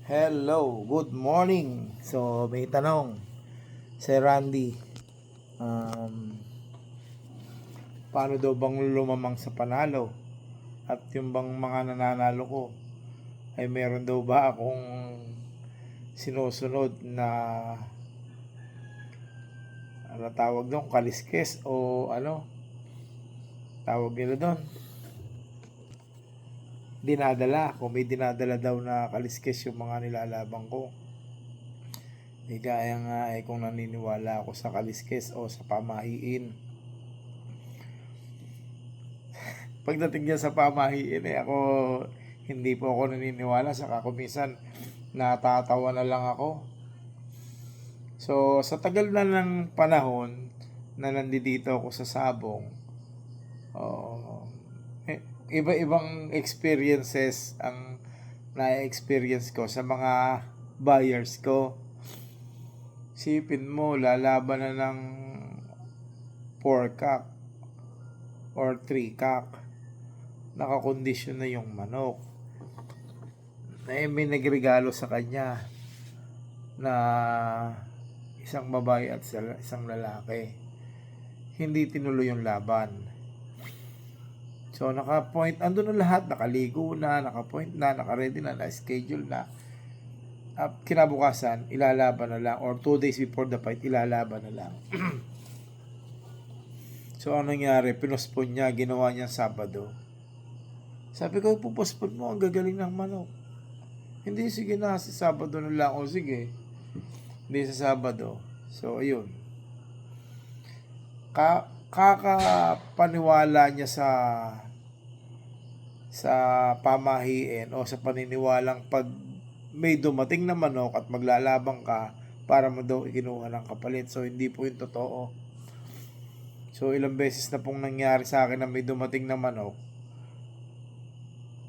Hello, good morning. So, may tanong, Sir Randy, um, paano daw bang lumamang sa panalo? At yung bang mga nananalo ko, ay meron daw ba akong sinusunod na, ano tawag doon, kaliskes o ano, tawag nila doon, dinadala. Kung may dinadala daw na kaliskes yung mga nilalaban ko. Kaya nga kung naniniwala ako sa kaliskes o sa pamahiin. Pagdating niya sa pamahiin ako hindi po ako naniniwala, saka kumisan natatawa na lang ako. So sa tagal na ng panahon na nandito ako sa Sabong, oh, iba-ibang experiences ang na-experience ko sa mga buyers ko. Sipin mo, lalaban na ng 4 cock or 3 cock, nakakondisyon na yung manok. May nagregalo sa kanya na isang babae at isang lalaki. Hindi tinuloy yung laban. So naka-point, andun na lahat, nakaligo na, naka-point na, naka-ready na, na-schedule na. At kinabukasan, ilalaban na lang, or 2 days before the fight, ilalaban na lang. So anong nangyari? Pinospon niya, ginawa niya Sabado. Sabi ko, pupospon mo, ang gagaling ng manok. Hindi, sige na, sa Sabado na lang. O sige, hindi sa Sabado. So, ayun. Kakapaniwala niya sa pamahiin o sa paniniwalang pag may dumating na manok at maglalabang ka para mo daw ikinuha ng kapalit. So, hindi po yung totoo. So, ilang beses na pong nangyari sa akin na may dumating na manok,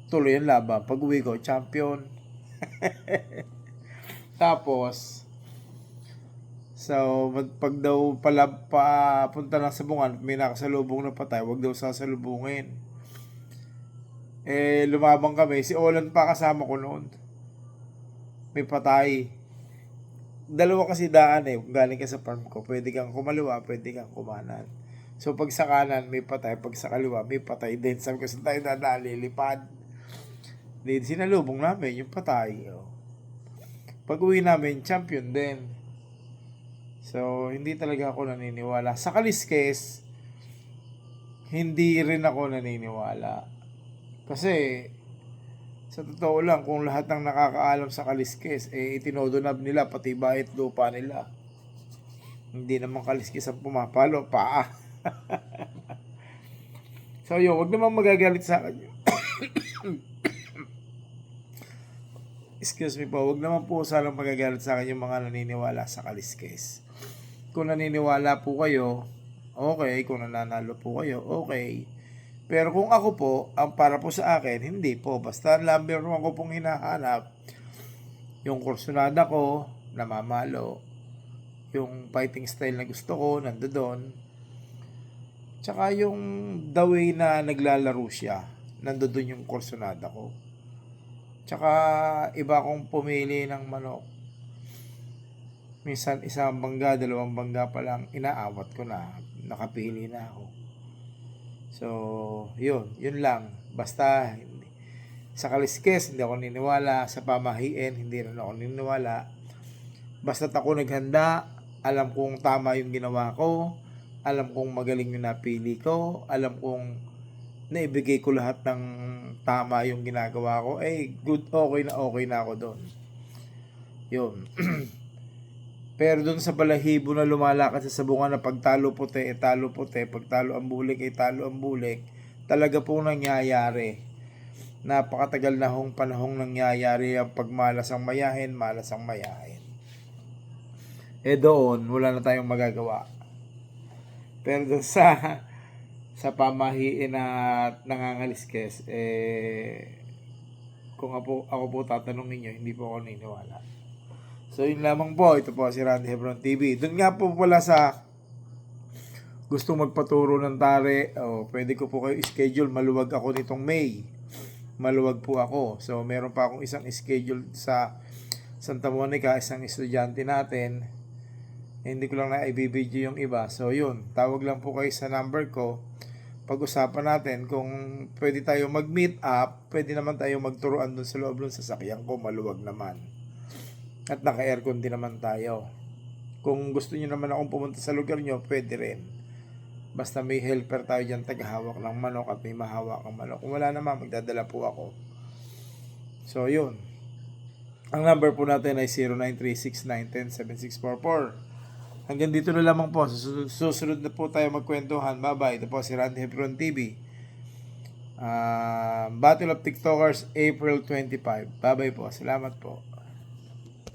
tuloy ang laban. Pag uwi ko, champion. Tapos, so, pag daw pala papunta ng sabungan, may nakasalubong na patay, wag daw sasalubungin. Lumabang kami, si Olan pa kasama ko noon. May patay. Dalawa kasi daan galing ka sa farm ko, pwede kang kumaliwa, pwede kang kumanan. So, pag sa kanan may patay, pag sa kaliwa may patay din. Sabi ko, saan tayo dadaan, lilipad? Di, sinalubong namin yung patay. Pag uwi namin, champion din. So, hindi talaga ako naniniwala. Sa kaliskes, hindi rin ako naniniwala. Kasi, sa totoo lang, kung lahat ng nakakaalam sa kaliskes, itinodonab nila, pati bahit lupa nila. Hindi naman kaliskes ang pumapalo, paa. So, yun, wag naman magagalit sa akin. Excuse me po, wag naman po sana magagalit sa akin yung mga naniniwala sa kaliskes. Kung naniniwala po kayo, okay. Kung nananalo po kayo, okay. Pero kung ako po, ang para po sa akin, hindi po. Basta number 1 ko pong hinahanap, yung kursunada ko, namamalo. Yung fighting style na gusto ko, nandoon. Tsaka yung the way na naglalaro siya, nandoon yung kursunada ko. Tsaka iba akong pumili ng manok. Minsan isang bangga, 2 bangga pa lang, inaawat ko na, nakapili na ako. So, yun lang. Basta, sa kaliskes, hindi ako niniwala. Sa pamahiin, hindi rin ako niniwala. Basta't ako naghanda, alam kong tama yung ginawa ko, alam kong magaling yung napili ko, alam kong naibigay ko lahat ng tama yung ginagawa ko, good, okay na ako doon. Yun. Pero doon sa balahibo na lumalakad sa sabungan na pagtalo puti, talo puti, pagtalo ang bulik, talo ang bulik, talaga pong nangyayari. Napakatagal na hong panahong nangyayari ang pagmalas ang mayahin, malas ang mayahin. Doon, wala na tayong magagawa. Pero doon sa pamahiin at nangangaliskes, kung ako po tatanungin nyo, hindi po ako niniwala. So yun lamang po, ito po si Randy Hebron TV. Doon nga po pala sa gusto magpaturo ng tare, pwede ko po kayo schedule. Maluwag ako nitong May. Maluwag po ako. So meron pa akong isang schedule sa Santa Monica, isang estudyante natin. Hindi ko lang na i-video yung iba. So yun, tawag lang po kayo sa number ko. Pag-usapan natin kung pwede tayo mag-meet up, pwede naman tayo magturuan dun sa loob ng sasakyan ko, maluwag naman. At naka-aircon din naman tayo. Kung gusto niyo naman akong pumunta sa lugar nyo, pwede rin. Basta may helper tayo dyan, tagahawak ng manok at may mahawak ng manok. Kung wala naman, magdadala po ako. So yun. Ang number po natin ay 0936-910-7644. Hanggang dito na lamang po. Susunod na po tayo magkwentuhan. Bye-bye. Ito po si Randy Hebron TV. Battle of TikTokers, April 25. Bye-bye po. Salamat po.